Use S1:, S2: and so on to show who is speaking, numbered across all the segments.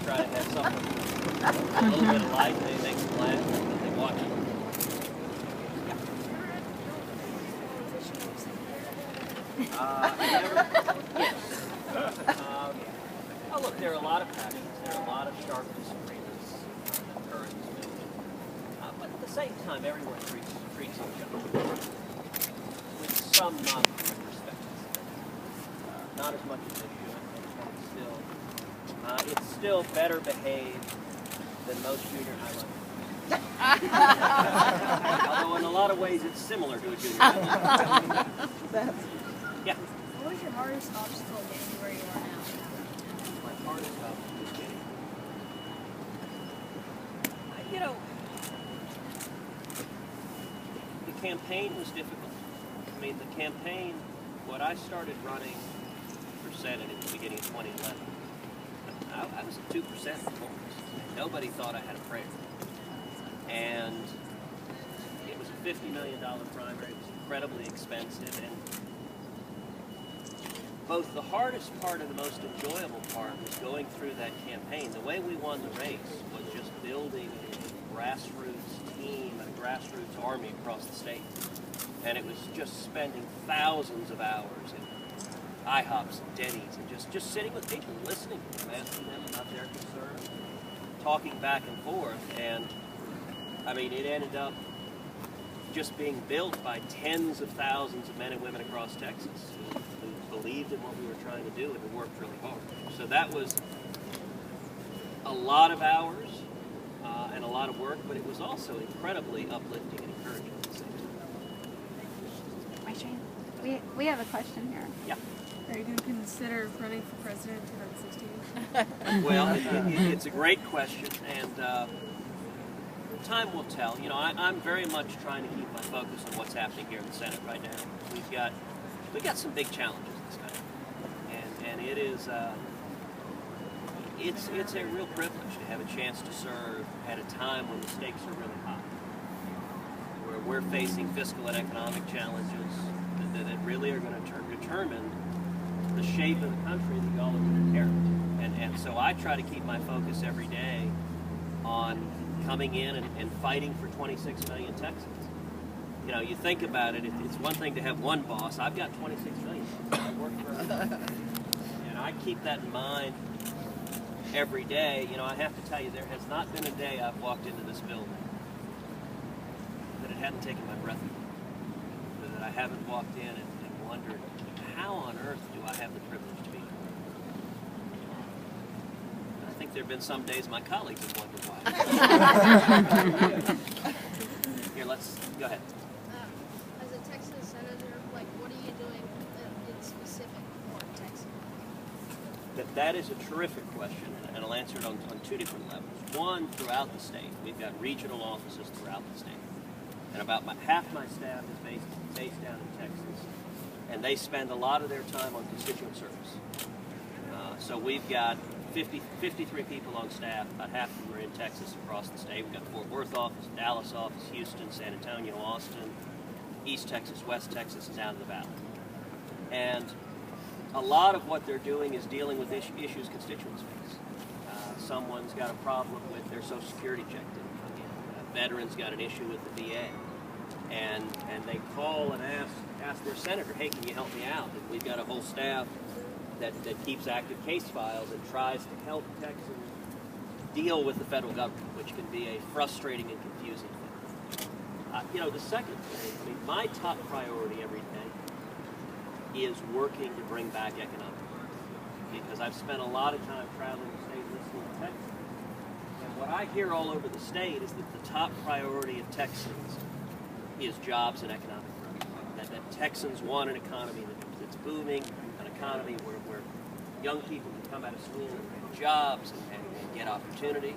S1: try to have something, a little bit of light, they make them laugh, and they watch it. Yes. Oh, look, there are a lot of passions. There are a lot of sharp disagreements that occur in this movement. But at the same time, everyone treats each other with some non-human respect. Not as much as they should, but it's still better behaved than most junior high level. Although in a lot of ways it's similar to a junior high level. Yeah.
S2: What was your hardest obstacle getting where you are now?
S1: My hardest obstacle was getting. You know, the campaign was difficult. I mean, the campaign, when I started running for Senate at the beginning of 2011, I was at 2% performance. Nobody thought I had a prayer. And it was a $50 million primary. It was incredibly expensive. And both the hardest part and the most enjoyable part was going through that campaign. The way we won the race was just building a grassroots team and a grassroots army across the state. And it was just spending thousands of hours in IHOPs and Denny's and just sitting with people, listening to them, asking them about their concerns, talking back and forth. And I mean, it ended up just being built by tens of thousands of men and women across Texas who believed in what we were trying to do and who worked really hard. So that was a lot of hours and a lot of work, but it was also incredibly uplifting and encouraging at the same time.
S3: We have a question here.
S1: Yeah.
S2: Are you going to consider running for president in 2016?
S1: Well, it's a great question, and time will tell. You know, I'm very much trying to keep my focus on what's happening here in the Senate right now. We've got some big challenges in this country, and it is it's a real privilege to have a chance to serve at a time when the stakes are really high, where we're facing fiscal and economic challenges that really are going to determine the shape of the country that y'all are going to inherit. And so I try to keep my focus every day on coming in and fighting for 26 million Texans. You know, you think about it, it's one thing to have one boss. I've got 26 million. I work for and I keep that in mind every day. You know, I have to tell you, there has not been a day I've walked into this building that it hadn't taken my breath away. That I haven't walked in and wondered, how on earth do I have the privilege to be here? I think there have been some days my colleagues have wondered why. Here, let's go ahead.
S4: As a Texas senator, like, what are you doing in specific for Texas?
S1: That is a terrific question, and I'll answer it on two different levels. One, throughout the state. We've got regional offices throughout the state. And about half my staff is based down in Texas. And they spend a lot of their time on constituent service. So we've got 53 people on staff. About half of them are in Texas across the state. We've got Fort Worth office, Dallas office, Houston, San Antonio, Austin, East Texas, West Texas, and down in the valley. And a lot of what they're doing is dealing with issues constituents face. Someone's got a problem with their Social Security check didn't come in. A veteran's got an issue with the VA. And they call and ask their senator, hey, can you help me out? And we've got a whole staff that keeps active case files and tries to help Texans deal with the federal government, which can be a frustrating and confusing thing. You know, the second thing, I mean, my top priority every day is working to bring back economic growth, because I've spent a lot of time traveling the state listening to Texans. And what I hear all over the state is that the top priority of Texans is jobs and economic growth. That Texans want an economy that's booming, an economy where young people can come out of school and get jobs and get opportunity.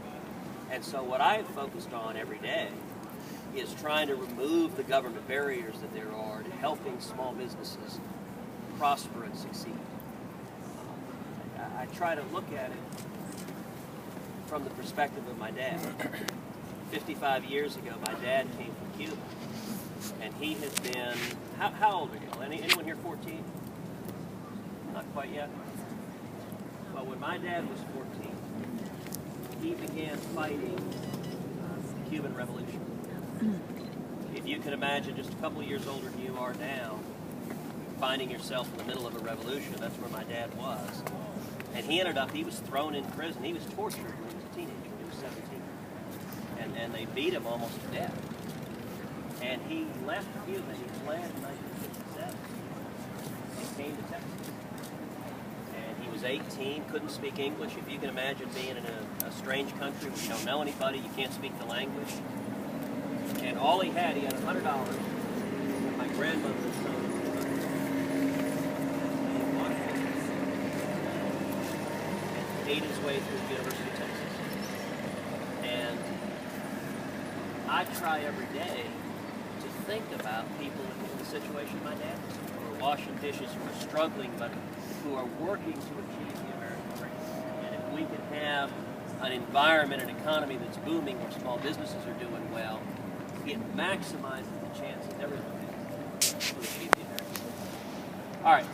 S1: And so what I've focused on every day is trying to remove the government barriers that there are to helping small businesses prosper and succeed. I try to look at it from the perspective of my dad. 55 years ago, my dad came from Cuba, and he has been, how old are you? Anyone here 14? Not quite yet? Well, when my dad was 14, fighting the Cuban Revolution. If you can imagine, just a couple of years older than you are now, finding yourself in the middle of a revolution, that's where my dad was. And he was thrown in prison. He was tortured when he was a teenager, when he was 17. And they beat him almost to death. And he left Cuba, he fled in 1957 and came to Texas. And he was 18, couldn't speak English. If you can imagine being in a strange country where you don't know anybody, you can't speak the language. And all he had $100. My grandmother was telling him and ate his way through the University of Texas. And I try every day to think about people in the situation my dad was in, who are washing dishes, who are struggling, but who are working to achieve the American dream. And if we can have an environment, an economy that's booming, where small businesses are doing well, it maximizes the chances everyone has to achieve the American dream. All right.